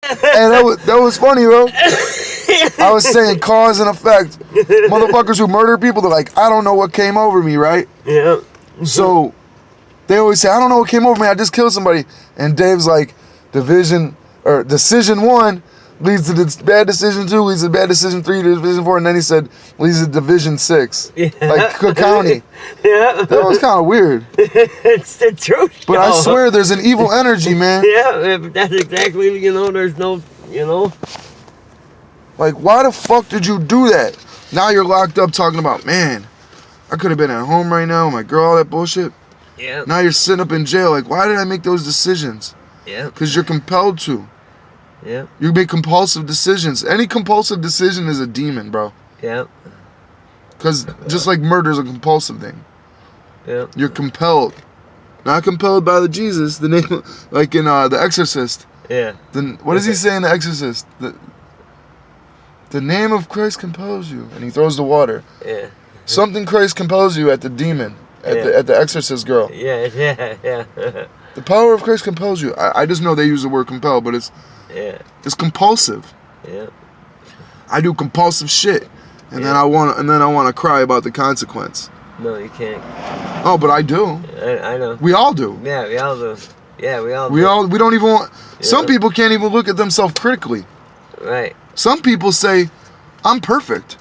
And that was funny, bro. I was saying cause and effect. Motherfuckers who murder people, they're like, I don't know what came over me, right? Yeah. So they always say, I don't know what came over me, I just killed somebody. And Dave's like, decision 1 leads to the bad decision 2, leads to bad decision 3, to division 4, and then he said leads to division 6. Yeah. Like Cook County. Yeah. That was kind of weird. It's the truth. But I swear there's an evil energy, man. Yeah, that's exactly, there's no, Like, why the fuck did you do that? Now you're locked up talking about, man, I could have been at home right now with my girl, all that bullshit. Yeah. Now you're sitting up in jail. Like, why did I make those decisions? Yeah. Because you're compelled to. Yeah. You make compulsive decisions. Any compulsive decision is a demon, bro. Yeah. Because just like murder is a compulsive thing. Yeah. You're compelled. Not compelled by the Jesus, the name, like in The Exorcist. Yeah. Then what does he say in The Exorcist? The name of Christ compels you. And he throws the water. Yeah. Something Christ compels you at the demon. At the Exorcist girl. Yeah. Yeah. The power of Christ compels you. I just know they use the word compel, but it's compulsive. Yeah. I do compulsive shit, and then I want to cry about the consequence. No, you can't. Oh, but I do. I know. We all do. Yeah, we all do. Yeah, we all. We don't even want. Yeah. Some people can't even look at themselves critically. Right. Some people say, "I'm perfect.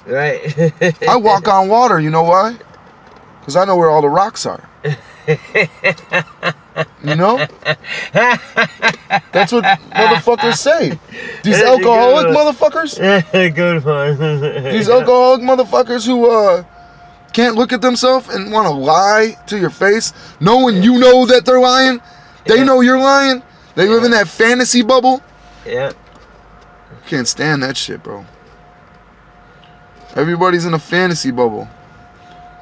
Right. I walk on water." You know why? Because I know where all the rocks are. You know? That's what motherfuckers say. These alcoholic motherfuckers. Good one. These alcoholic motherfuckers who can't look at themselves and want to lie to your face, knowing you know that they're lying. They know you're lying. They live in that fantasy bubble. Yeah. Can't stand that shit, bro. Everybody's in a fantasy bubble.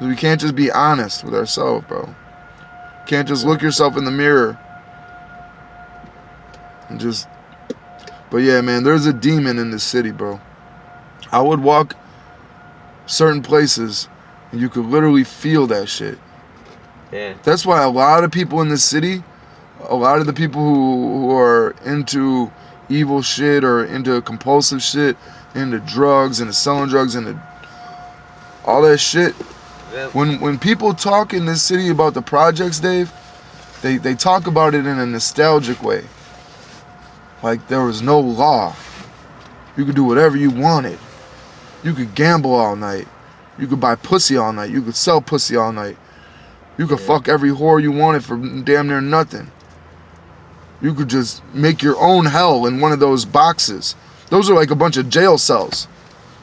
We can't just be honest with ourselves, bro. Can't just look yourself in the mirror and just. But yeah, man, there's a demon in this city, bro. I would walk certain places and you could literally feel that shit. Yeah. That's why a lot of people in this city, a lot of the people who are into evil shit or into compulsive shit, into drugs, into selling drugs, into all that shit. When people talk in this city about the projects, Dave, they talk about it in a nostalgic way. Like there was no law. You could do whatever you wanted. You could gamble all night. You could buy pussy all night. You could sell pussy all night. You could fuck every whore you wanted for damn near nothing. You could just make your own hell in one of those boxes. Those are like a bunch of jail cells.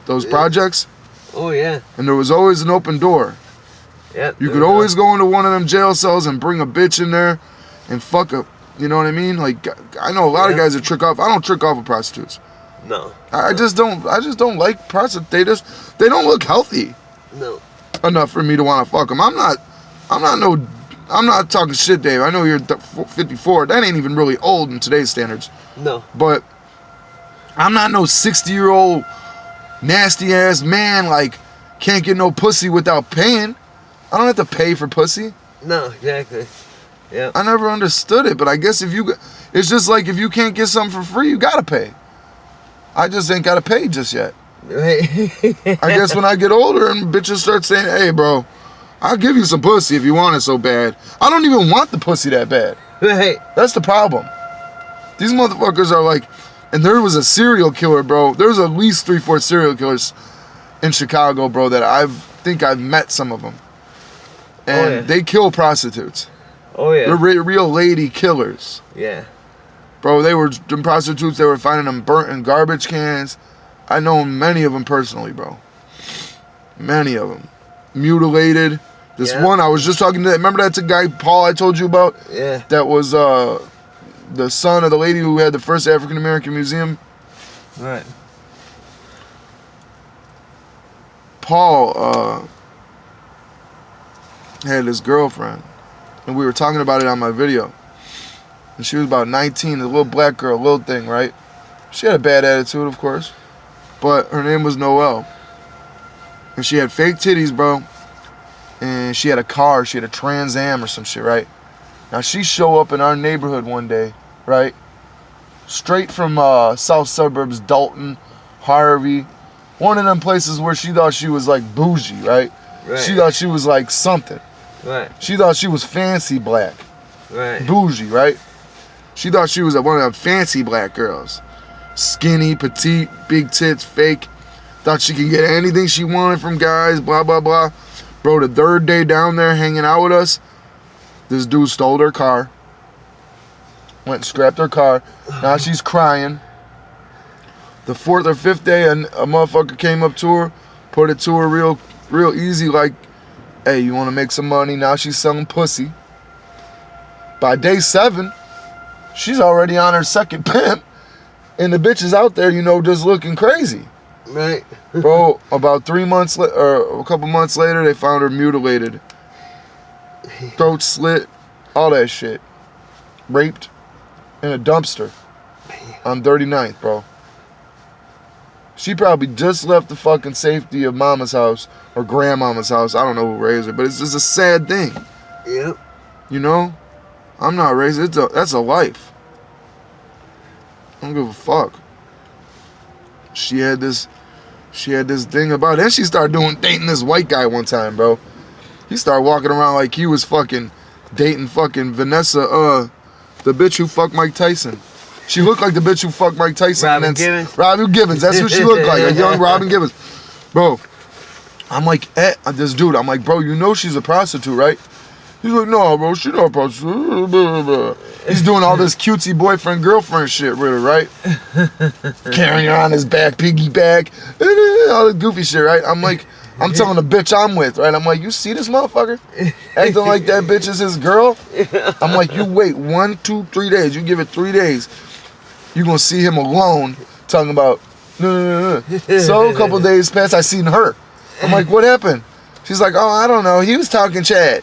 Those projects. Oh yeah. And there was always an open door. Yeah. You could always go into one of them jail cells and bring a bitch in there and fuck up. You know what I mean? Like I know a lot of guys that trick off. I don't trick off with prostitutes. No. I just don't like prostitutes. They don't look healthy. No. Enough for me to want to fuck them. I'm not talking shit, Dave. I know you're 54. That ain't even really old in today's standards. No. But I'm not no 60-year-old nasty ass man like can't get no pussy without paying. I don't have to pay for pussy. No, exactly. Yeah. I never understood it, but I guess it's just like if you can't get something for free, you gotta pay. I just ain't gotta pay just yet. Right. I guess when I get older and bitches start saying, hey bro, I'll give you some pussy if you want it so bad. I don't even want the pussy that bad. Right. That's the problem. These motherfuckers are like, and there was a serial killer, bro. There's at least 3-4 serial killers in Chicago, bro, that I think I've met some of them. And they kill prostitutes. Oh yeah. They're real lady killers. Yeah. Bro, they were them prostitutes. They were finding them burnt in garbage cans. I know many of them personally, bro. Many of them. Mutilated. This one, I was just talking to, remember that guy, Paul, I told you about? Yeah. That was the son of the lady who had the first African American museum. Right. Paul had this girlfriend, and we were talking about it on my video. And she was about 19, a little black girl, little thing, right? She had a bad attitude, of course, but her name was Noelle. And she had fake titties, bro. And she had a car, she had a Trans Am or some shit, right? Now she show up in our neighborhood one day, right? straight from south suburbs, Dalton, Harvey. One of them places where she thought she was like bougie, right? Right. She thought she was like something. Right. She thought she was fancy black. Right. Bougie, right? She thought she was one of them fancy black girls. Skinny, petite, big tits, fake. Thought she could get anything she wanted from guys, blah, blah, blah. Bro, the third day down there hanging out with us, this dude stole her car. Went and scrapped her car. Now she's crying. The fourth or fifth day, a motherfucker came up to her, put it to her real easy, like, hey, you want to make some money? Now she's selling pussy. By day 7, she's already on her second pimp, and the bitch is out there, you know, just looking crazy. Right. Bro, about 3 months or a couple months later, they found her mutilated, throat slit, all that shit, raped in a dumpster on 39th, bro. She probably just left the fucking safety of mama's house or grandmama's house. I don't know who raised her, but it's just a sad thing. Yep. You know? I'm not raising it. That's a life. I don't give a fuck. She had this thing about it. Then she started dating this white guy one time, bro. He started walking around like he was fucking dating fucking Vanessa, the bitch who fucked Mike Tyson. She looked like the bitch who fucked Mike Tyson. Robin Givens? Robin Givens. That's who she looked like. A young Robin Givens. Bro, I'm like, this dude, I'm like, bro, you know she's a prostitute, right? He's like, no, bro, she's not a prostitute. He's doing all this cutesy boyfriend-girlfriend shit with her, right? Carrying her on his back, piggyback, all this goofy shit, right? I'm like, I'm telling the bitch I'm with, right? I'm like, you see this motherfucker? Acting like that bitch is his girl? I'm like, you wait 1, 2, 3 days. You give it 3 days. You gonna see him alone talking about, no. So a couple days passed, I seen her. I'm like, what happened? She's like, oh, I don't know. He was talking Chad.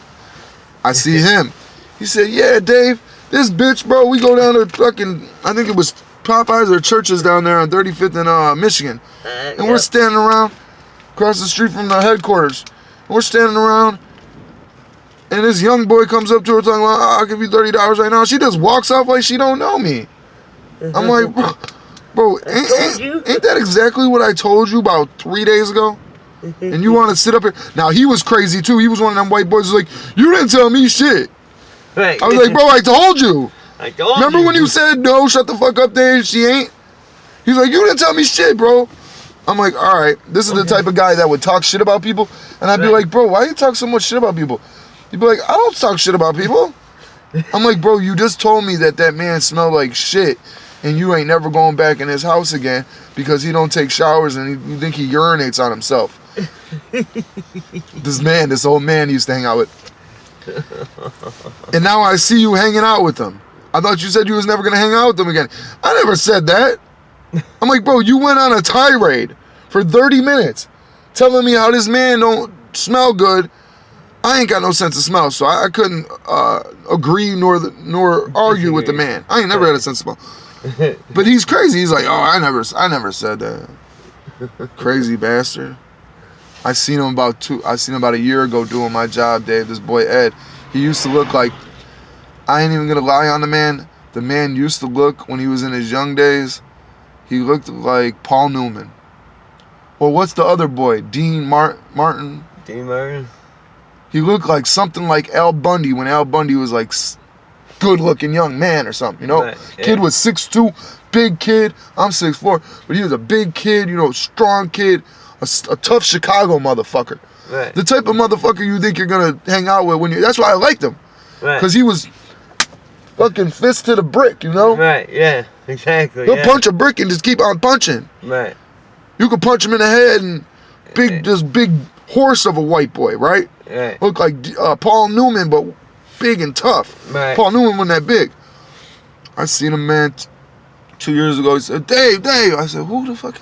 I see him. He said, yeah, Dave, this bitch, bro, we go down to fucking, I think it was Popeyes or Churches down there on 35th in Michigan. And we're standing around across the street from the headquarters. And we're standing around, and this young boy comes up to her talking about, I'll give you $30 right now. She just walks off like she don't know me. I'm like, bro, ain't that exactly what I told you about 3 days ago? And you want to sit up here? Now, he was crazy, too. He was one of them white boys who was like, you didn't tell me shit. Right. I was like, bro, I told you. I told Remember you. when you said, no, shut the fuck up, Dave? She ain't? He's like, you didn't tell me shit, bro. I'm like, all right. This is the type of guy that would talk shit about people. And I'd be like, bro, why you talk so much shit about people? He'd be like, I don't talk shit about people. I'm like, bro, you just told me that man smelled like shit. And you ain't never going back in his house again because he don't take showers and you think he urinates on himself. This old man he used to hang out with. And now I see you hanging out with him. I thought you said you was never going to hang out with him again. I never said that. I'm like, bro, you went on a tirade for 30 minutes telling me how this man don't smell good. I ain't got no sense of smell, so I couldn't agree nor argue with the man. I ain't never had a sense of smell. But he's crazy. He's like, oh, I never said that. Crazy bastard. I seen him about a year ago doing my job, Dave. This boy Ed. He used to look like, I ain't even gonna lie on the man. The man used to look, when he was in his young days, he looked like Paul Newman. Or what's the other boy? Dean Martin? Dean Martin? He looked like something like Al Bundy when Al Bundy was like good-looking young man or something, you know? Right, yeah. Kid was 6'2", big kid. I'm 6'4", but he was a big kid, you know, strong kid, a tough Chicago motherfucker. Right. The type of motherfucker you think you're gonna hang out with when you. That's why I liked him, because he was fucking fist to the brick, you know? Right. Yeah. Exactly. He'll punch a brick and just keep on punching. Right. You can punch him in the head and this big horse of a white boy, right? Right. Look like Paul Newman, but big and tough. Right. Paul Newman wasn't that big. I seen a man 2 years ago. He said, Dave. I said, who the fuck?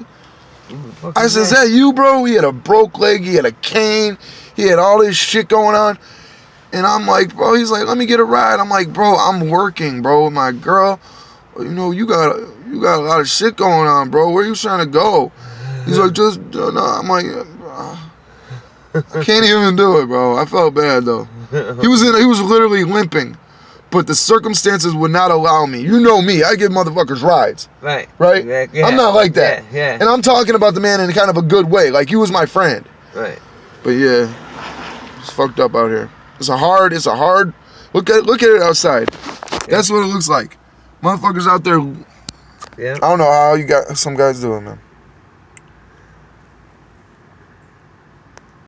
I said, is that you, bro? He had a broke leg. He had a cane. He had all this shit going on. And I'm like, bro, he's like, let me get a ride. I'm like, bro, I'm working, bro, with my girl. You know, you got a lot of shit going on, bro. Where you trying to go? He's like, just, no. I'm like, I can't even do it, bro. I felt bad, though. He was literally limping but the circumstances would not allow me. You know me, I give motherfuckers rides, Right. right? Yeah. I'm not like that. Yeah. And I'm talking about the man in kind of a good way, like he was my friend. Right. But yeah, it's fucked up out here. It's a hard. Look at it outside. That's what it looks like. Motherfuckers out there. Yeah. I don't know how some guys do it, man.